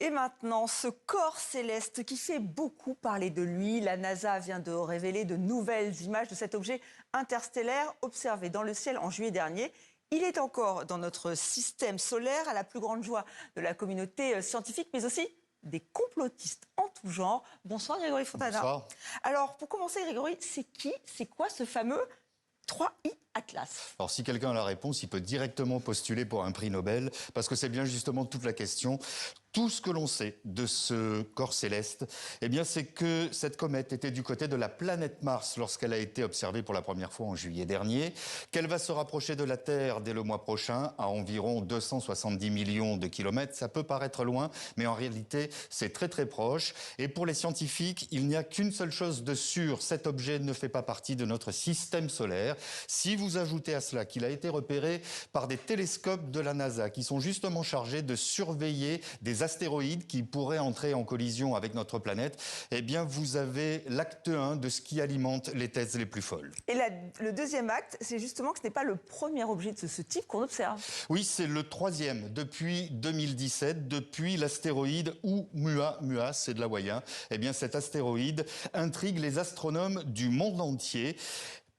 Et maintenant, ce corps céleste qui fait beaucoup parler de lui, la NASA vient de révéler de nouvelles images de cet objet interstellaire observé dans le ciel en juillet dernier. Il est encore dans notre système solaire, à la plus grande joie de la communauté scientifique, mais aussi des complotistes en tout genre. Bonsoir Grégory Fontana. Bonsoir. Alors, pour commencer, Grégory, c'est quoi ce fameux 3I Atlas? Alors, si quelqu'un a la réponse, il peut directement postuler pour un prix Nobel, parce que c'est bien justement toute la question. Tout ce que l'on sait de ce corps céleste, eh bien, c'est que cette comète était du côté de la planète Mars lorsqu'elle a été observée pour la première fois en juillet dernier, qu'elle va se rapprocher de la Terre dès le mois prochain, à environ 270 millions de kilomètres. Ça peut paraître loin, mais en réalité, c'est très très proche. Et pour les scientifiques, il n'y a qu'une seule chose de sûre, cet objet ne fait pas partie de notre système solaire. Si vous ajoutez à cela qu'il a été repéré par des télescopes de la NASA, qui sont justement chargés de surveiller des astéroïdes qui pourraient entrer en collision avec notre planète, eh bien, vous avez l'acte 1 de ce qui alimente les thèses les plus folles. Et le deuxième acte, c'est justement que ce n'est pas le premier objet de ce type qu'on observe. Oui, c'est le troisième depuis 2017, depuis l'astéroïde Oumuamua, c'est de l'hawaïen. Eh bien, cet astéroïde intrigue les astronomes du monde entier,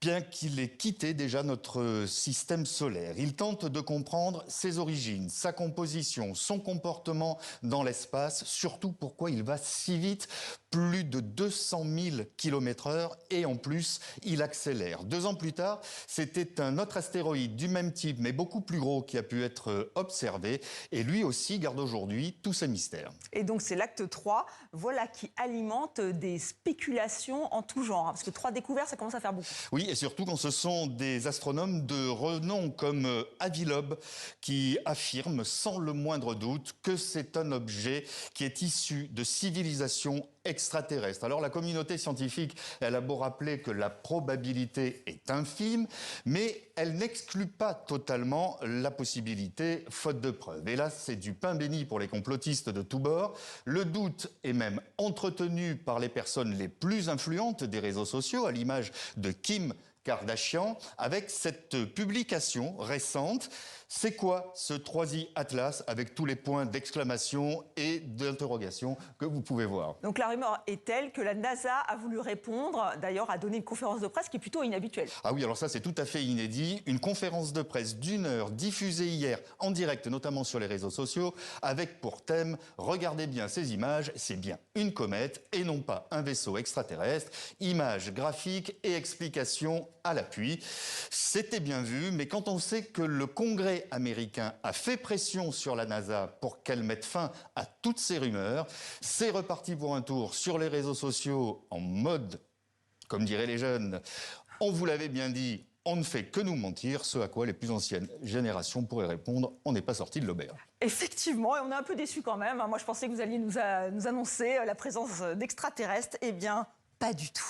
bien qu'il ait quitté déjà notre système solaire. Il tente de comprendre ses origines, sa composition, son comportement dans l'espace, surtout pourquoi il va si vite, plus de 200 000 km/h, et en plus, il accélère. 2 ans plus tard, c'était un autre astéroïde du même type, mais beaucoup plus gros, qui a pu être observé, et lui aussi garde aujourd'hui tous ses mystères. Et donc c'est l'acte 3, voilà, qui alimente des spéculations en tout genre, parce que 3 découvertes, ça commence à faire beaucoup. Oui, et surtout quand ce sont des astronomes de renom comme Avi Loeb qui affirment sans le moindre doute que c'est un objet qui est issu de civilisations extraterrestres. Alors la communauté scientifique, elle a beau rappeler que la probabilité est infime, mais elle n'exclut pas totalement la possibilité, faute de preuves. Et là, c'est du pain béni pour les complotistes de tous bords. Le doute est même entretenu par les personnes les plus influentes des réseaux sociaux, à l'image de Kim Kardashian, avec cette publication récente. C'est quoi ce 3i Atlas, avec tous les points d'exclamation et d'interrogation que vous pouvez voir? Donc la rumeur est telle que la NASA a voulu répondre, d'ailleurs a donné une conférence de presse qui est plutôt inhabituelle. Ah oui, alors ça c'est tout à fait inédit. Une conférence de presse d'1 heure diffusée hier en direct, notamment sur les réseaux sociaux, avec pour thème « Regardez bien ces images, c'est bien une comète et non pas un vaisseau extraterrestre ». Images, graphiques et explications à l'appui. C'était bien vu, mais quand on sait que le Congrès américain a fait pression sur la NASA pour qu'elle mette fin à toutes ces rumeurs, c'est reparti pour un tour sur les réseaux sociaux en mode, comme diraient les jeunes, on vous l'avait bien dit, on ne fait que nous mentir, ce à quoi les plus anciennes générations pourraient répondre, on n'est pas sorti de l'auberge. Effectivement, et on est un peu déçus quand même. Moi, je pensais que vous alliez nous annoncer la présence d'extraterrestres. Eh bien, pas du tout.